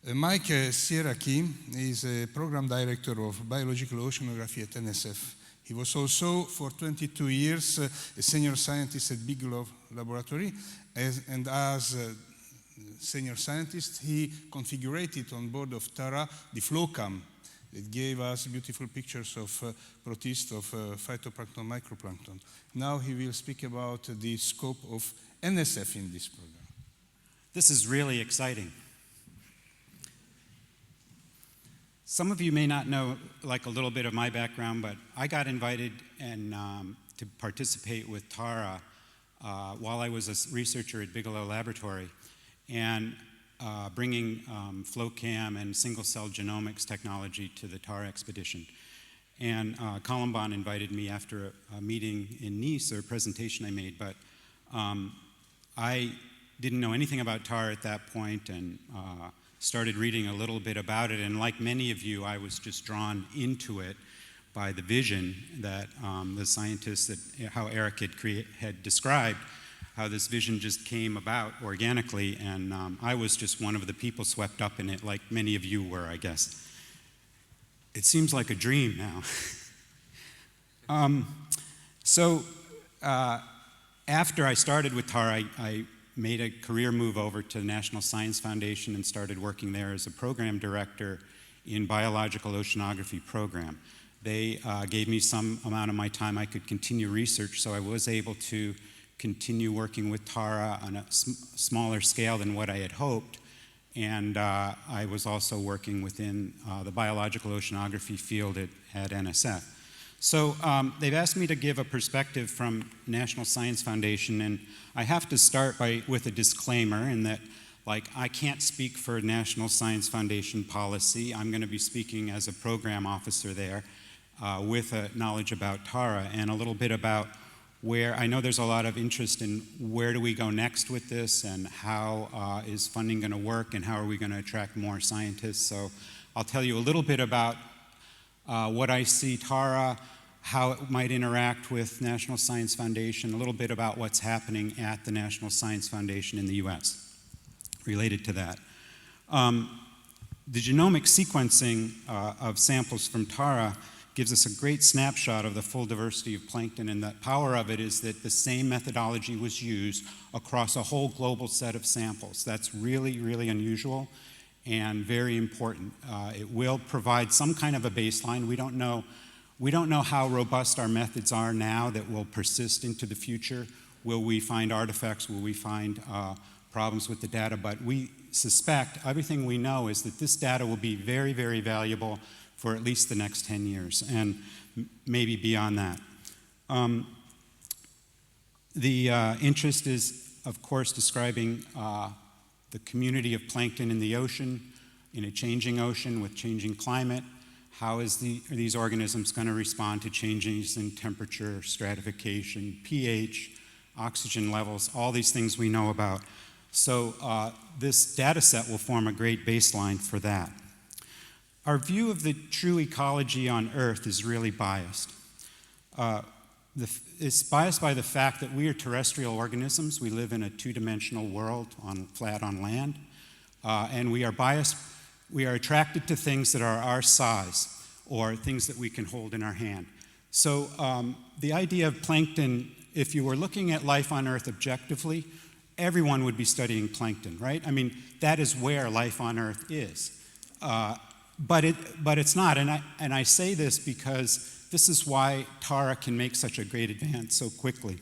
Mike Sieracki is a program director of biological oceanography at NSF. He was also, for 22 years, a senior scientist at Bigelow Laboratory, and as a senior scientist, he configured on board of Tara the flow cam. It gave us beautiful pictures of protists, of phytoplankton, microplankton. Now he will speak about the scope of NSF in this program. This is really exciting. Some of you may not know, like, a little bit of my background, but I got invited to participate with Tara while I was a researcher at Bigelow Laboratory, and bringing flow cam and single-cell genomics technology to the Tara expedition. And Columbon invited me after a meeting in Nice, or a presentation I made, but I didn't know anything about Tara at that point, and started reading a little bit about it, and like many of you, I was just drawn into it by the vision that the scientists, how Eric had described, how this vision just came about organically, and I was just one of the people swept up in it, like many of you were, I guess. It seems like a dream now. After I started with Tara, I made a career move over to the National Science Foundation and started working there as a program director in biological oceanography program. They gave me some amount of my time I could continue research, so I was able to continue working with Tara on a smaller scale than what I had hoped, and I was also working within the biological oceanography field at NSF. So they've asked me to give a perspective from National Science Foundation, and I have to start with a disclaimer in that, like, I can't speak for National Science Foundation policy. I'm going to be speaking as a program officer there with a knowledge about Tara and a little bit about where, I know there's a lot of interest in where do we go next with this, and how is funding going to work, and how are we going to attract more scientists. So I'll tell you a little bit about what I see Tara, how it might interact with National Science Foundation, a little bit about what's happening at the National Science Foundation in the US related to that. The genomic sequencing of samples from Tara gives us a great snapshot of the full diversity of plankton, and the power of it is that the same methodology was used across a whole global set of samples. That's really, really unusual and very important. It will provide some kind of a baseline. We don't know how robust our methods are now that will persist into the future. Will we find artifacts? Will we find problems with the data? But we suspect, everything we know is that this data will be very, very valuable for at least the next 10 years, and maybe beyond that. The interest is, of course, describing the community of plankton in the ocean, in a changing ocean with changing climate. How are these organisms going to respond to changes in temperature, stratification, pH, oxygen levels, all these things we know about. So this data set will form a great baseline for that. Our view of the true ecology on Earth is really biased. It's biased by the fact that we are terrestrial organisms. We live in a two-dimensional world flat on land. And we are biased. We are attracted to things that are our size, or things that we can hold in our hand. So the idea of plankton, if you were looking at life on Earth objectively, everyone would be studying plankton, right? I mean, that is where life on Earth is. But it's not, and I say this because this is why Tara can make such a great advance so quickly.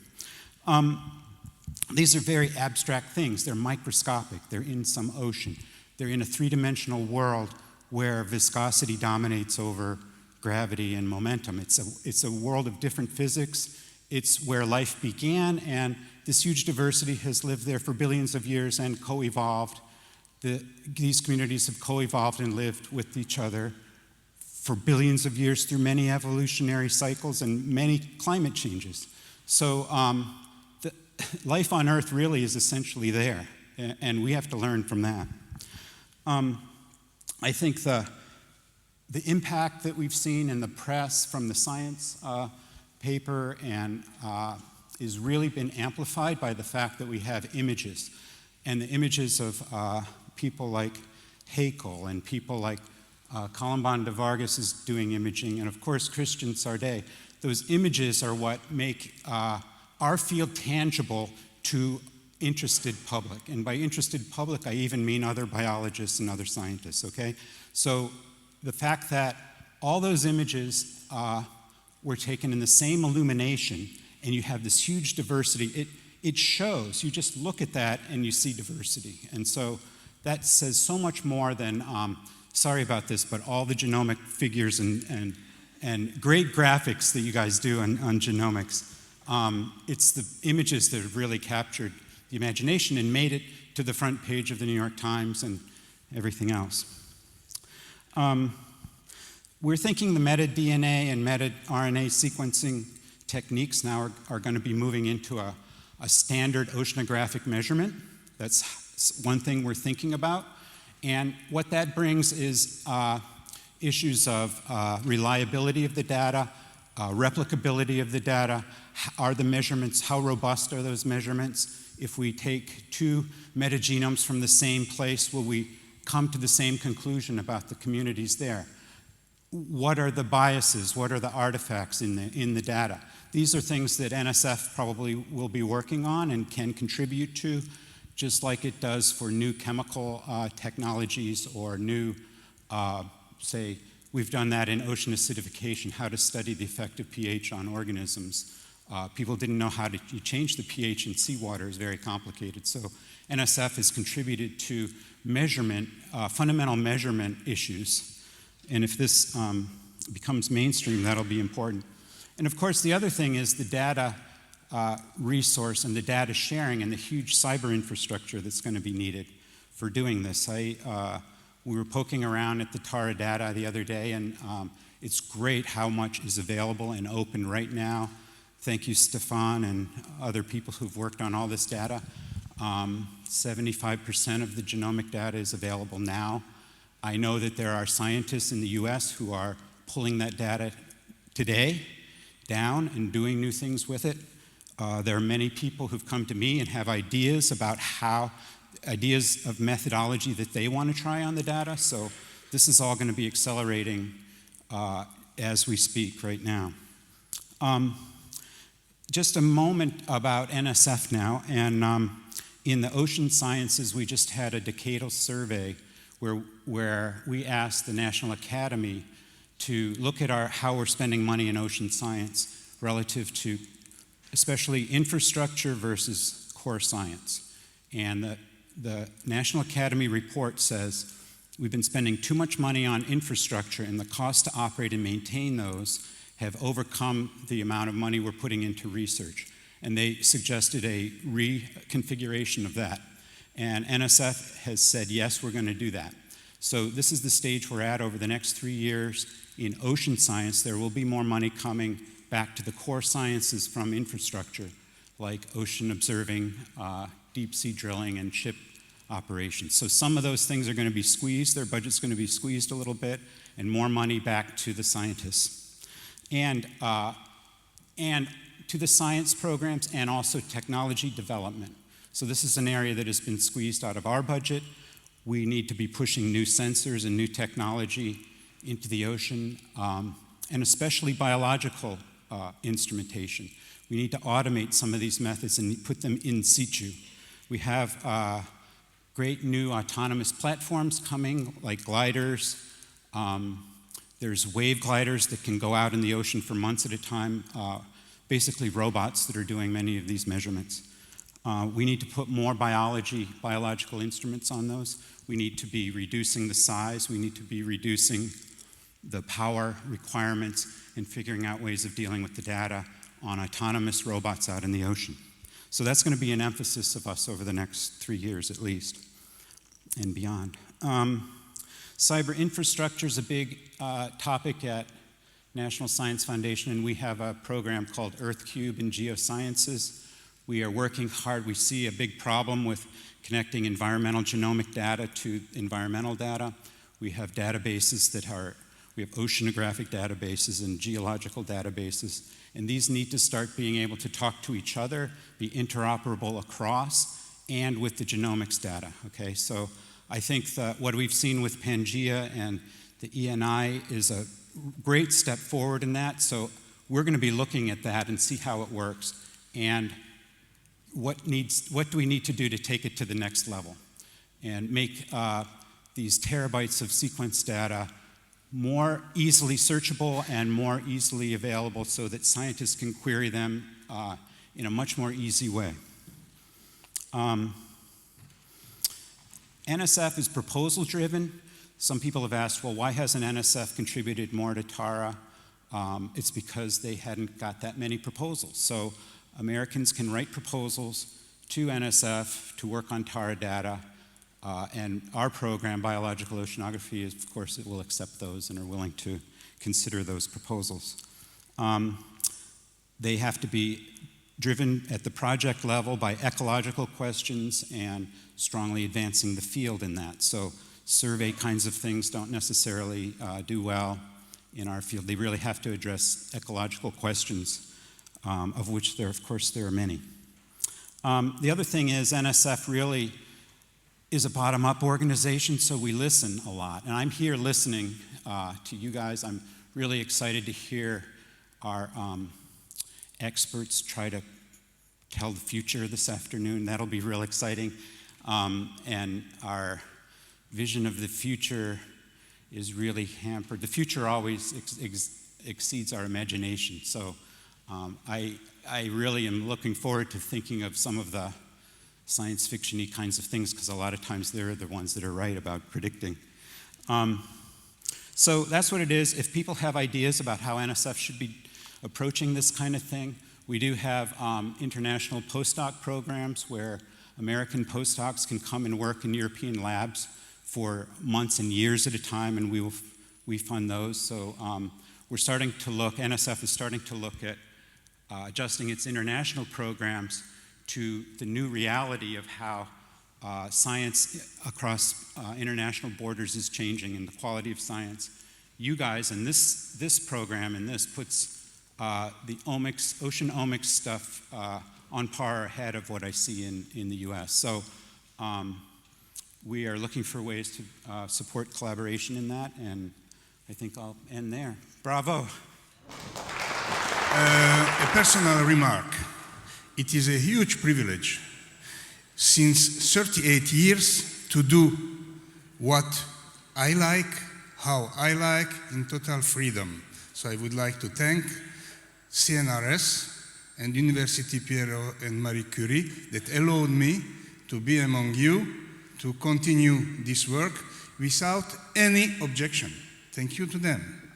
These are very abstract things. They're microscopic. They're in some ocean. They're in a three-dimensional world where viscosity dominates over gravity and momentum. It's a world of different physics. It's where life began, and this huge diversity has lived there for billions of years and co-evolved. These communities have co-evolved and lived with each other for billions of years through many evolutionary cycles and many climate changes. So life on Earth really is essentially there, and we have to learn from that. I think the impact that we've seen in the press from the science paper and is really been amplified by the fact that we have images, and the images of people like Haeckel and people like Columbine de Vargas is doing imaging, and of course Christian Sardet. Those images are what make our field tangible to interested public. And by interested public, I even mean other biologists and other scientists, okay? So the fact that all those images were taken in the same illumination, and you have this huge diversity, it shows. You just look at that and you see diversity. And so that says so much more than, sorry about this, but all the genomic figures and great graphics that you guys do on genomics. It's the images that have really captured the imagination and made it to the front page of the New York Times and everything else. We're thinking the meta-DNA and meta-RNA sequencing techniques now are going to be moving into a standard oceanographic measurement. That's one thing we're thinking about. And what that brings is issues of reliability of the data, replicability of the data. Are the measurements, how robust are those measurements? If we take two metagenomes from the same place, will we come to the same conclusion about the communities there? What are the biases? What are the artifacts in the data? These are things that NSF probably will be working on and can contribute to, just like it does for new chemical technologies or new, say, we've done that in ocean acidification, how to study the effect of pH on organisms. People didn't know how to change the pH in seawater. It's very complicated. So NSF has contributed to measurement, fundamental measurement issues. And if this becomes mainstream, that'll be important. And of course, the other thing is the data resource and the data sharing and the huge cyber infrastructure that's going to be needed for doing this. We were poking around at the Tara data the other day, and it's great how much is available and open right now. Thank you, Stefan, and other people who've worked on all this data. 75% of the genomic data is available now. I know that there are scientists in the US who are pulling that data today down and doing new things with it. There are many people who've come to me and have ideas about ideas of methodology that they want to try on the data. So this is all going to be accelerating as we speak right now. Just a moment about NSF now. And in the ocean sciences, we just had a decadal survey where we asked the National Academy to look at how we're spending money in ocean science relative to especially infrastructure versus core science. And the National Academy report says we've been spending too much money on infrastructure, and the cost to operate and maintain those have overcome the amount of money we're putting into research. And they suggested a reconfiguration of that. And NSF has said, yes, we're going to do that. So this is the stage we're at over the next 3 years. In ocean science, there will be more money coming back to the core sciences from infrastructure, like ocean observing, deep sea drilling, and ship operations. So some of those things are going to be squeezed. Their budget's going to be squeezed a little bit, and more money back to the scientists. And to the science programs and also technology development. So this is an area that has been squeezed out of our budget. We need to be pushing new sensors and new technology into the ocean, and especially biological instrumentation. We need to automate some of these methods and put them in situ. We have great new autonomous platforms coming, like gliders. There's wave gliders that can go out in the ocean for months at a time, basically robots that are doing many of these measurements. We need to put more biological instruments on those. We need to be reducing the size. We need to be reducing the power requirements and figuring out ways of dealing with the data on autonomous robots out in the ocean. So that's going to be an emphasis of us over the next 3 years at least and beyond. Cyber infrastructure is a big topic at National Science Foundation, and we have a program called EarthCube in geosciences. We are working hard. We see a big problem with connecting environmental genomic data to environmental data. We have databases we have oceanographic databases and geological databases, and these need to start being able to talk to each other, be interoperable across, and with the genomics data, okay? So I think that what we've seen with Pangea and the ENI is a great step forward in that. So we're going to be looking at that and see how it works, and what do we need to do to take it to the next level and make these terabytes of sequence data more easily searchable and more easily available so that scientists can query them in a much more easy way. NSF is proposal driven. Some people have asked, well, why hasn't NSF contributed more to TARA? It's because they hadn't got that many proposals. So Americans can write proposals to NSF to work on TARA data, and our program, Biological Oceanography, is, of course, it will accept those and are willing to consider those proposals. They have to be driven at the project level by ecological questions and strongly advancing the field in that. So survey kinds of things don't necessarily do well in our field. They really have to address ecological questions, of which there, of course, there are many. The other thing is NSF really is a bottom-up organization, so we listen a lot. And I'm here listening to you guys. I'm really excited to hear our experts try to tell the future this afternoon. That'll be real exciting. And our vision of the future is really hampered. The future always exceeds our imagination. So I really am looking forward to thinking of some of the science fiction-y kinds of things, because a lot of times they're the ones that are right about predicting. So that's what it is. If people have ideas about how NSF should be approaching this kind of thing, we do have international postdoc programs where American postdocs can come and work in European labs for months and years at a time, and we fund those. So we're starting to look, NSF is starting to look at adjusting its international programs to the new reality of how science across international borders is changing and the quality of science. You guys, and this program and this puts the Oceanomics stuff on par ahead of what I see in the US. So we are looking for ways to support collaboration in that, and I think I'll end there. Bravo. A personal remark. It is a huge privilege since 38 years to do what I like, how I like, in total freedom. So I would like to thank CNRS and University Pierre and Marie Curie that allowed me to be among you to continue this work without any objection. Thank you to them.